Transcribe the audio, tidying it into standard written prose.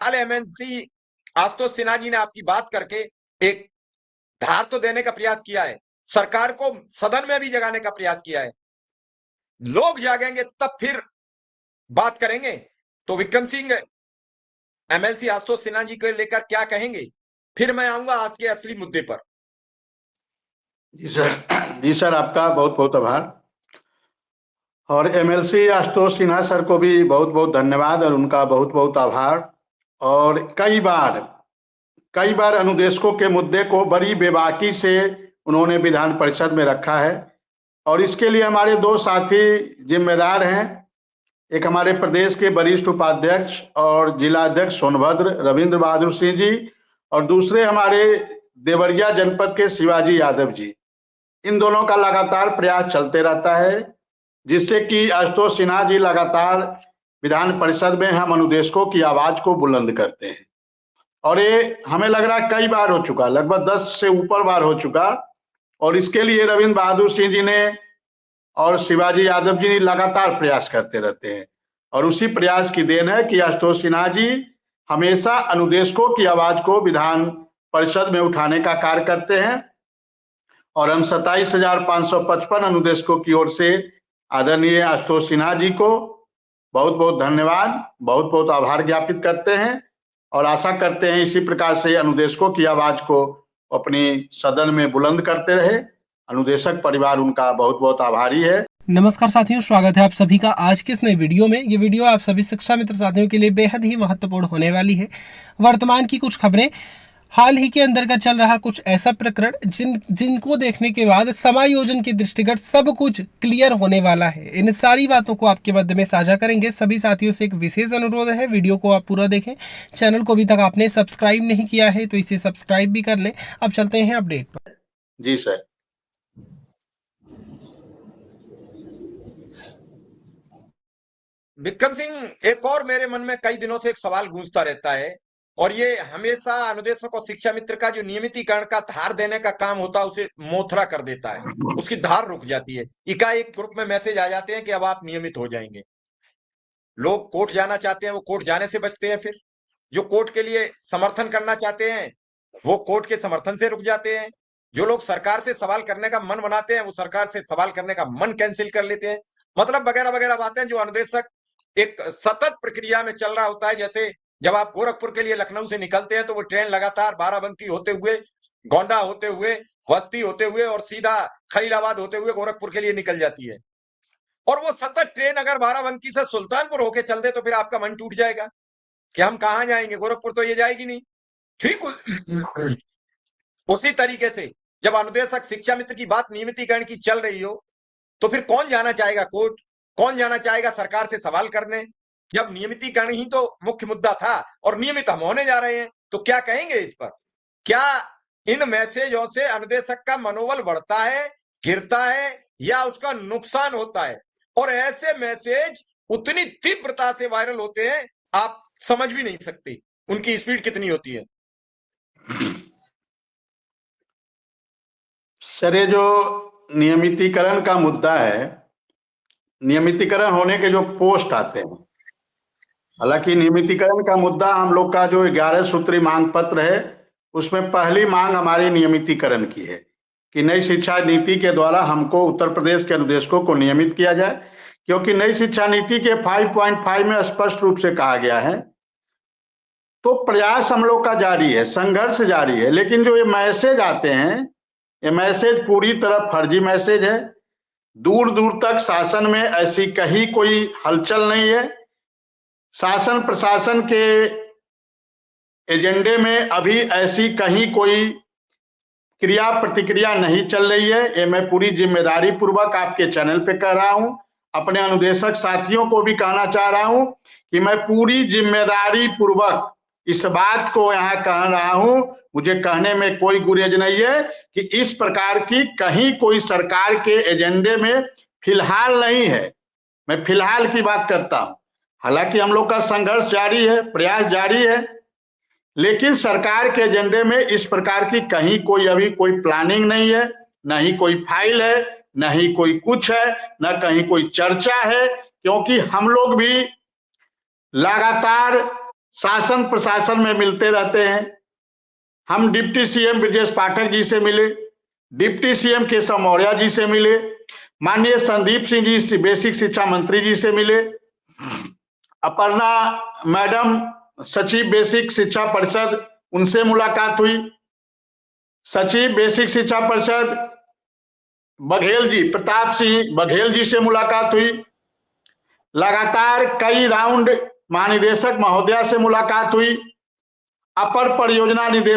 हाल MLC Ashutosh Sinha ji ने आपकी बात करके एक धार तो देने का प्रयास किया है, सरकार को सदन में भी जगाने का प्रयास किया है। लोग जागेंगे तब फिर बात करेंगे। तो विक्रम सिंह एमएलसी आशुतोष सिन्हा जी को लेकर क्या कहेंगे? फिर मैं आऊंगा आज के असली मुद्दे पर। जी सर, आपका बहुत बहुत आभार। और एमएलसी आशुतोष सिन्हा सर को भी बहुत बहुत धन्यवाद और उनका बहुत बहुत आभार। और कई बार अनुदेशकों के मुद्दे को बड़ी बेबाकी से उन्होंने विधान परिषद में रखा है और इसके लिए हमारे दो साथी जिम्मेदार हैं। एक हमारे प्रदेश के वरिष्ठ उपाध्यक्ष और जिलाध्यक्ष सोनभद्र रविंद्र बहादुर सिंह जी और दूसरे हमारे देवरिया जनपद के शिवाजी यादव जी। इन दोनों का लगातार प्रयास चलते रहता है जिससे कि आशुतोष सिन्हा जी लगातार विधान परिषद में हम अनुदेशकों की आवाज को बुलंद करते हैं और ये हमें लग रहा कई बार हो चुका, लगभग 10 से ऊपर बार हो चुका। और इसके लिए रविंद्र बहादुर सिंह जी ने और शिवाजी यादव जी लगातार प्रयास करते रहते हैं और उसी प्रयास की देन है कि आशुतोष सिन्हा जी हमेशा अनुदेशकों की आवाज को विधान परिषद में उठाने का कार्य करते हैं। और हम 27,555 अनुदेशकों की ओर से आदरणीय आशुतोष सिन्हा जी को बहुत बहुत धन्यवाद, बहुत बहुत आभार ज्ञापित करते हैं और आशा करते हैं इसी प्रकार से अनुदेशकों की आवाज को अपनी सदन में बुलंद करते रहे। अनुदेशक परिवार उनका बहुत बहुत आभारी है। नमस्कार साथियों, स्वागत है आप सभी का आज के इस नए वीडियो में। ये वीडियो आप सभी शिक्षा मित्र साथियों के लिए बेहद ही महत्वपूर्ण होने वाली है। वर्तमान की कुछ खबरें, हाल ही के अंदर का चल रहा कुछ ऐसा प्रकरण जिनको देखने के बाद समायोजन के दृष्टिगत सब कुछ क्लियर होने वाला है। इन सारी बातों को आपके मध्य में साझा करेंगे। सभी साथियों से एक विशेष अनुरोध है, वीडियो को आप पूरा देखें। चैनल को अभी तक आपने सब्सक्राइब नहीं किया है तो इसे सब्सक्राइब भी कर लें। अब चलते हैं अपडेट पर। जी सर। विक्रम सिंह, एक और मेरे मन में कई दिनों से एक सवाल गूंजता रहता है और ये हमेशा अनुदेशक और शिक्षा मित्र का जो नियमितीकरण का धार देने का काम होता है उसे मोथरा कर देता है, उसकी धार रुक जाती है। एकाएक ग्रुप में मैसेज आ जाते हैं कि अब आप नियमित हो जाएंगे। लोग कोर्ट जाना चाहते हैं, वो कोर्ट जाने से बचते हैं। फिर जो कोर्ट के लिए समर्थन करना चाहते हैं वो कोर्ट के समर्थन से रुक जाते हैं। जो लोग सरकार से सवाल करने का मन बनाते हैं वो सरकार से सवाल करने का मन कैंसिल कर लेते हैं। मतलब वगैरह वगैरह बातें जो अनुदेशक एक सतत प्रक्रिया में चल रहा होता है। जैसे जब आप गोरखपुर के लिए लखनऊ से निकलते हैं तो वो ट्रेन लगातार बाराबंकी होते हुए, गोंडा होते हुए, बस्ती होते हुए और सीधा खलीलाबाद होते हुए गोरखपुर के लिए निकल जाती है। और वो सतत ट्रेन अगर बाराबंकी से सुल्तानपुर होके चल दे तो फिर आपका मन टूट जाएगा कि हम कहां जाएंगे, गोरखपुर तो ये जाएगी नहीं। ठीक उसी तरीके से जब अनुदेशक शिक्षा मित्र की बात नियमितीकरण की चल रही हो तो फिर कौन जाना चाहेगा कोर्ट, कौन जाना चाहेगा सरकार से सवाल करने, जब नियमितीकरण ही तो मुख्य मुद्दा था और नियमित हम होने जा रहे हैं। तो क्या कहेंगे इस पर? क्या इन मैसेजों से अनुदेशक का मनोबल बढ़ता है, गिरता है या उसका नुकसान होता है? और ऐसे मैसेज उतनी तीव्रता से वायरल होते हैं आप समझ भी नहीं सकते उनकी स्पीड कितनी होती है। सर, ये जो नियमितीकरण का मुद्दा है, नियमितीकरण होने के जो पोस्ट आते हैं, हालांकि नियमितीकरण का मुद्दा हम लोग का जो 11 सूत्री मांग पत्र है उसमें पहली मांग हमारी नियमितीकरण की है कि नई शिक्षा नीति के द्वारा हमको उत्तर प्रदेश के अनुदेशकों को नियमित किया जाए, क्योंकि नई शिक्षा नीति के 5.5 में स्पष्ट रूप से कहा गया है। तो प्रयास हम लोग का जारी है, संघर्ष जारी है, लेकिन जो ये मैसेज आते हैं ये मैसेज पूरी तरह फर्जी मैसेज है। दूर दूर तक शासन में ऐसी कहीं कोई हलचल नहीं है। शासन प्रशासन के एजेंडे में अभी ऐसी कहीं कोई क्रिया प्रतिक्रिया नहीं चल रही है। ये मैं पूरी जिम्मेदारी पूर्वक आपके चैनल पे कह रहा हूं, अपने अनुदेशक साथियों को भी कहना चाह रहा हूं कि मैं पूरी जिम्मेदारी पूर्वक इस बात को यहाँ कह रहा हूं। मुझे कहने में कोई गुरेज नहीं है कि इस प्रकार की कहीं कोई सरकार के एजेंडे में फिलहाल नहीं है। मैं फिलहाल की बात करता हूं। हालांकि हम लोग का संघर्ष जारी है, प्रयास जारी है, लेकिन सरकार के एजेंडे में इस प्रकार की कहीं कोई अभी कोई प्लानिंग नहीं है, न ही कोई फाइल है, न ही कोई कुछ है, न कहीं कोई चर्चा है। क्योंकि हम लोग भी लगातार शासन प्रशासन में मिलते रहते हैं। हम डिप्टी सीएम ब्रजेश पाठक जी से मिले, डिप्टी सीएम केशव मौर्य जी से मिले, माननीय संदीप सिंह जी बेसिक शिक्षा मंत्री जी से मिले, अपर्णा मैडम सचिव बेसिक शिक्षा परिषद उनसे मुलाकात हुई, सचिव बेसिक शिक्षा परिषद बघेल जी, प्रताप सिंह बघेल जी से मुलाकात हुई। लगातार कई राउंड महानिदेशक महोदया से मुलाकात हुई। अपर परियोजना निदेशक